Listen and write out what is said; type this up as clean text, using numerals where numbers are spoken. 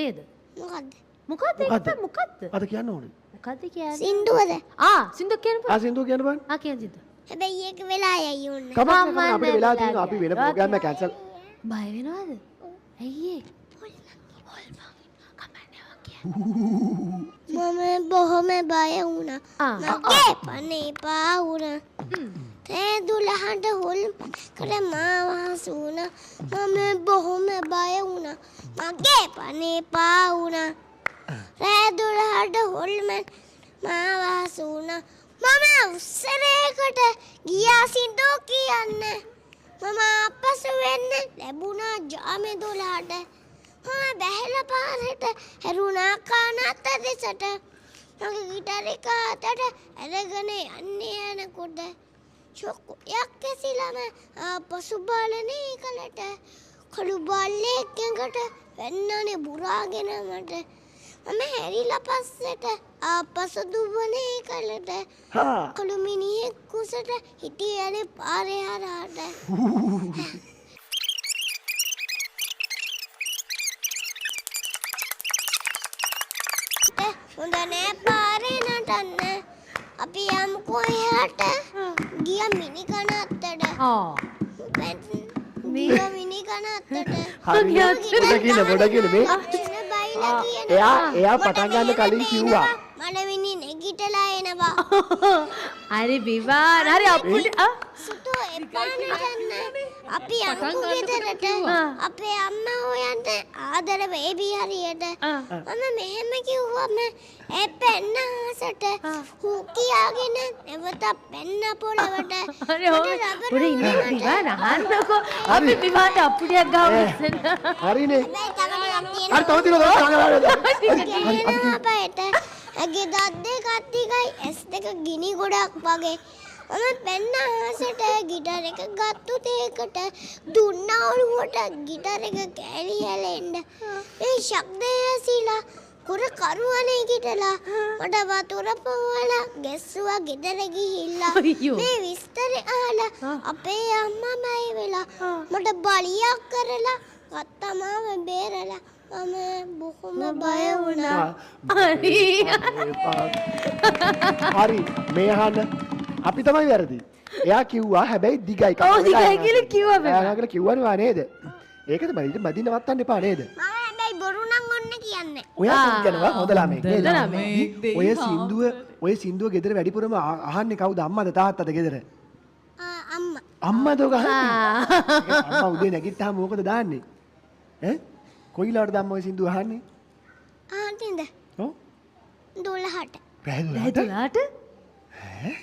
නේද? මොකද්ද? මොකද්ද? මොකද්ද? අද කියන්න ඕනේ. මොකද්ද කියන්නේ? සින්දුවද? සින්දුව කියන්න බෑ. සින්දුව කියන්න බෑ. කියන්න සින්දුව. හැබැයි ඒක වෙලා යයි ඕනේ. කමක් නැහැ අපිට වෙලා තියෙනවා අපි වෙන ප්‍රෝග්‍රෑම් එක කැන්සල්. බය වෙනවද? ඇයි ඒ? මම බොහොම බය වුණා. මගේ පනේ පා වුණා. තේ 12ට හොල් කර මාව හසු වුණා. මම බොහොම බය වුණා. මගේ පනේ පා වුණා. තේ 12ට හොල් මාව හසු වුණා. මම උස්සරේකට ගියා සින්දු කියන්නේ. මම අපසු වෙන්න ලැබුණා ජාමේ 12ට. මම බැහැලා පාරට හැරුණා කානත දෙසට. මගේ ගිටාර එක අතට අරගෙන යන්නේ යනකොට ෂොක්යක් ඇසිලාම ආපසු බලන්නේ කලට. කළු බල්ලෙක් ඇඟට වෙන්නනේ බුරාගෙන මට. මම හැරිලා පස්සට ආපසු දුවනේ කලට. කළු මිනිහෙක් කුසට හිටියනේ පාරේ හරහාට. හොඳ නෑ පාරේ නටන්න. අපි යමුකෝ එහාට. ගිය මිනි කන අත්තට. ගිය මිනි කන අත්තට. පොඩ කියන මේ. එයා පටන් ගන්න කලින් කිව්වා. මලවිනි නැගිටලා එනවා. හරි විවාන්. හරි අපුඩි සුතු එපා නටන්න. අපි යමුකෝ ගෙදරට. අපේ අම්මා හොයන්න ආදර බේබි හරියට. මම මෙහෙම කිව්වම ඒ පෙන්න ආසට හූ කියාගෙන නැවත පෙන්න පොළවට. හරි පොඩි ඉන්න විවාන් අහන්නකෝ. අපි විවාන්ට අපුඩියක් ගාමු. හරිනේ. හරි තව තියෙනවා අපේට ඇගේ දත් දෙක අත්තිකයි ඇස් දෙක ගිනි ගොඩක් වගේ. මම පෙන්න ආසට ගිටාර එක ගත්තු තේකට දුන්නා ඔළුවට ගිටාර එක කැලි හැලෙන්න. ඒ ශබ්දය ඇසිලා කුර කරුවනේ ගිටලා මට වතුර පොවලා ගැස්සුවා ගෙදර ගිහිල්ලා. මේ විස්තරේ අහලා අපේ අම්මා බය වෙලා මට බලියක් කරලා ගත්තමාව බේරලා. මම බොහොම බය වුණා. හරි මේ අහන්න අපි තමයි වැරදි. එයා කිව්වා හැබැයි දිගයි. ඔව් දිගයි කියලා කිව්වා බෑ. එයා කියලා කිව්වනේ නේද? ඒකද මදි නවත්තන්න එපා නේද? මම හැබැයි බොරු නම් ඔන්න කියන්නේ. ඔයා කියනවා හොඳ ළමෙක් නේද? ඔය සින්දුව ගෙදර වැඩිපුරම අහන්නේ කවුද? අම්මද තාත්තද ගෙදර? අම්මා. අම්මද ඔක අහන්නේ? අම්මා උදේ නැගිට්ටාම මොකද දාන්නේ? ඈ? කොයිලාටද අම්මා ඔය සින්දුව අහන්නේ? ආන්තින්ද? ඔව්. 12ට. රෑ 12ට? ඈ? ඈ?